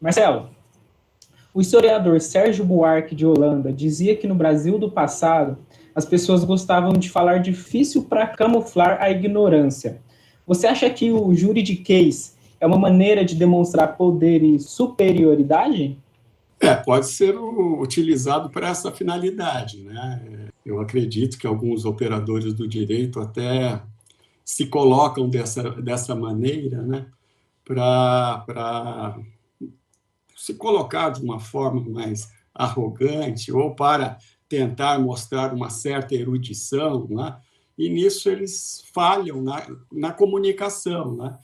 Marcelo, o historiador Sérgio Buarque de Holanda dizia que no Brasil do passado as pessoas gostavam de falar difícil para camuflar a ignorância. Você acha que o juridiquês é uma maneira de demonstrar poder e superioridade? Pode ser utilizado para essa finalidade, né? Eu acredito que alguns operadores do direito até se colocam dessa maneira, né? Para se colocar de uma forma mais arrogante ou para tentar mostrar uma certa erudição, né? E nisso eles falham na comunicação, né?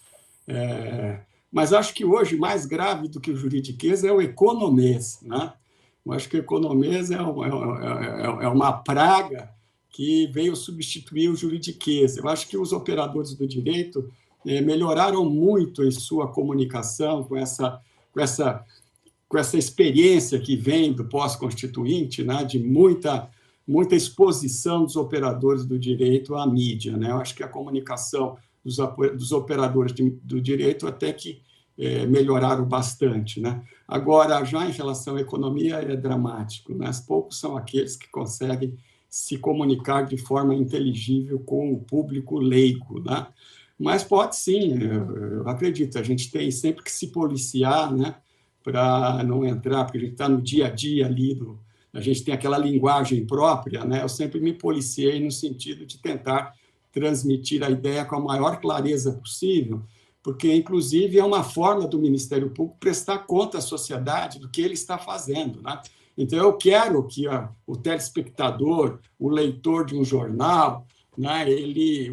Mas acho que hoje mais grave do que o juridiquês é o economês, né? Eu acho que o economês é uma praga que veio substituir o juridiquês. Eu acho que os operadores do direito melhoraram muito em sua comunicação com essa experiência que vem do pós-constituinte, né, de muita exposição dos operadores do direito à mídia, né? Eu acho que a comunicação dos operadores do direito até que melhoraram bastante, né? Agora, já em relação à economia, é dramático, né? Poucos são aqueles que conseguem se comunicar de forma inteligível com o público leigo, né? Mas pode sim, eu acredito, a gente tem sempre que se policiar, né, para não entrar, porque a gente está no dia a dia ali, a gente tem aquela linguagem própria, né? Eu sempre me policiei no sentido de tentar transmitir a ideia com a maior clareza possível, porque, inclusive, é uma forma do Ministério Público prestar conta à sociedade do que ele está fazendo, né? Então, eu quero que o telespectador, o leitor de um jornal, né,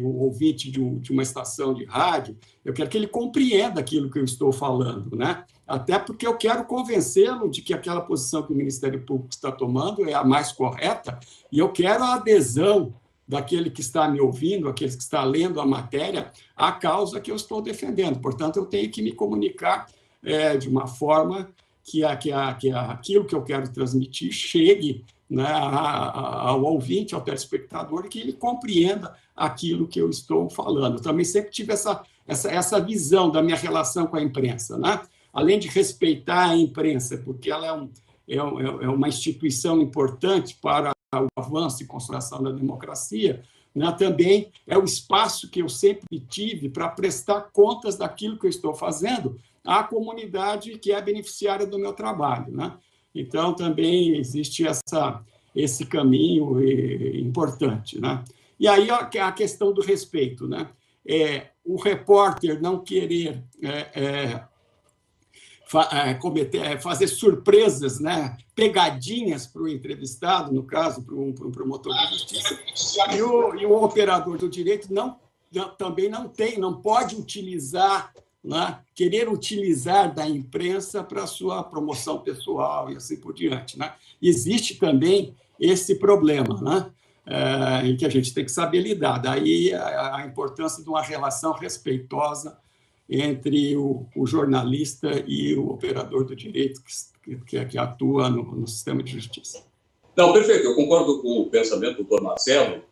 o ouvinte de uma estação de rádio, eu quero que ele compreenda aquilo que eu estou falando, né? Até porque eu quero convencê-lo de que aquela posição que o Ministério Público está tomando é a mais correta, e eu quero a adesão daquele que está me ouvindo, aquele que está lendo a matéria, à causa que eu estou defendendo. Portanto, eu tenho que me comunicar de uma forma que aquilo que eu quero transmitir chegue, né, ao ouvinte, ao telespectador, e que ele compreenda aquilo que eu estou falando. Eu também sempre tive essa visão da minha relação com a imprensa, né? Além de respeitar a imprensa, porque ela é uma instituição importante para o avanço e consolidação da democracia, né? Também é o espaço que eu sempre tive para prestar contas daquilo que eu estou fazendo à comunidade que é beneficiária do meu trabalho, né? Então, também existe esse caminho importante, né? E aí a questão do respeito, né? O repórter não querer fazer surpresas, né? Pegadinhas para o entrevistado, no caso, para um promotor de justiça, e o operador do direito também não pode utilizar, né, querer utilizar da imprensa para sua promoção pessoal e assim por diante, né? Existe também esse problema, né, em que a gente tem que saber lidar. Daí a importância de uma relação respeitosa entre o jornalista e o operador do direito que atua no sistema de justiça. Não, perfeito. Eu concordo com o pensamento do doutor Marcelo.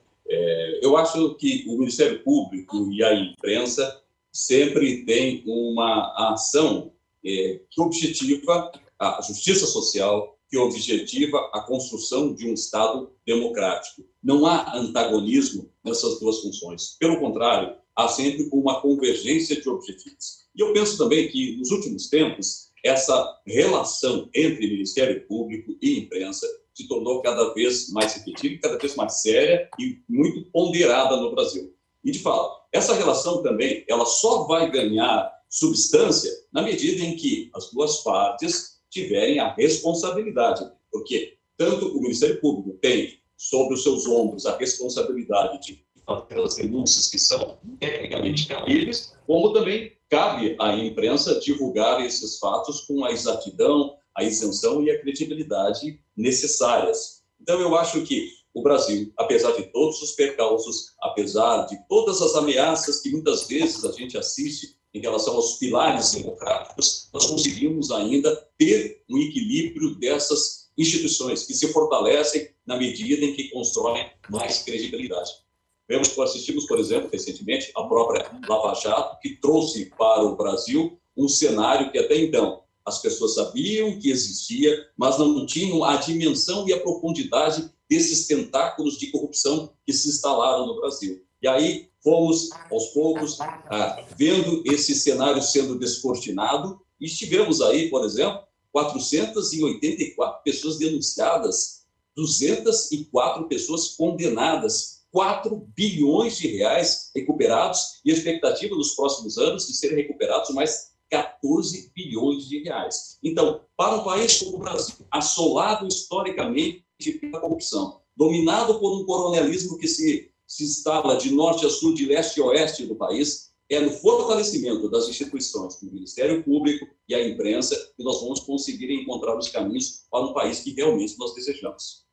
Eu acho que o Ministério Público e a imprensa sempre têm uma ação que objetiva a justiça social, que objetiva a construção de um Estado democrático. Não há antagonismo nessas duas funções. Pelo contrário, há sempre uma convergência de objetivos. E eu penso também que, nos últimos tempos, essa relação entre Ministério Público e imprensa se tornou cada vez mais efetiva, cada vez mais séria e muito ponderada no Brasil. E, de fato, essa relação também ela só vai ganhar substância na medida em que as duas partes tiverem a responsabilidade, porque tanto o Ministério Público tem sobre os seus ombros a responsabilidade de aquelas denúncias que são tecnicamente cabíveis, como também cabe à imprensa divulgar esses fatos com a exatidão, a isenção e a credibilidade necessárias. Então, eu acho que o Brasil, apesar de todos os percalços, apesar de todas as ameaças que muitas vezes a gente assiste em relação aos pilares democráticos, nós conseguimos ainda ter um equilíbrio dessas instituições que se fortalecem na medida em que constroem mais credibilidade. Assistimos, por exemplo, recentemente, a própria Lava Jato, que trouxe para o Brasil um cenário que até então As pessoas sabiam que existia, mas não tinham a dimensão e a profundidade desses tentáculos de corrupção que se instalaram no Brasil. E aí fomos, aos poucos, vendo esse cenário sendo descortinado, e tivemos aí, por exemplo, 484 pessoas denunciadas, 204 pessoas condenadas, 4 bilhões de reais recuperados, e a expectativa nos próximos anos de serem recuperados mais 14 bilhões de reais. Então, para um país como o Brasil, assolado historicamente pela corrupção, dominado por um coronelismo que se instala de norte a sul, de leste a oeste do país, é no fortalecimento das instituições, do Ministério Público e a imprensa, que nós vamos conseguir encontrar os caminhos para um país que realmente nós desejamos.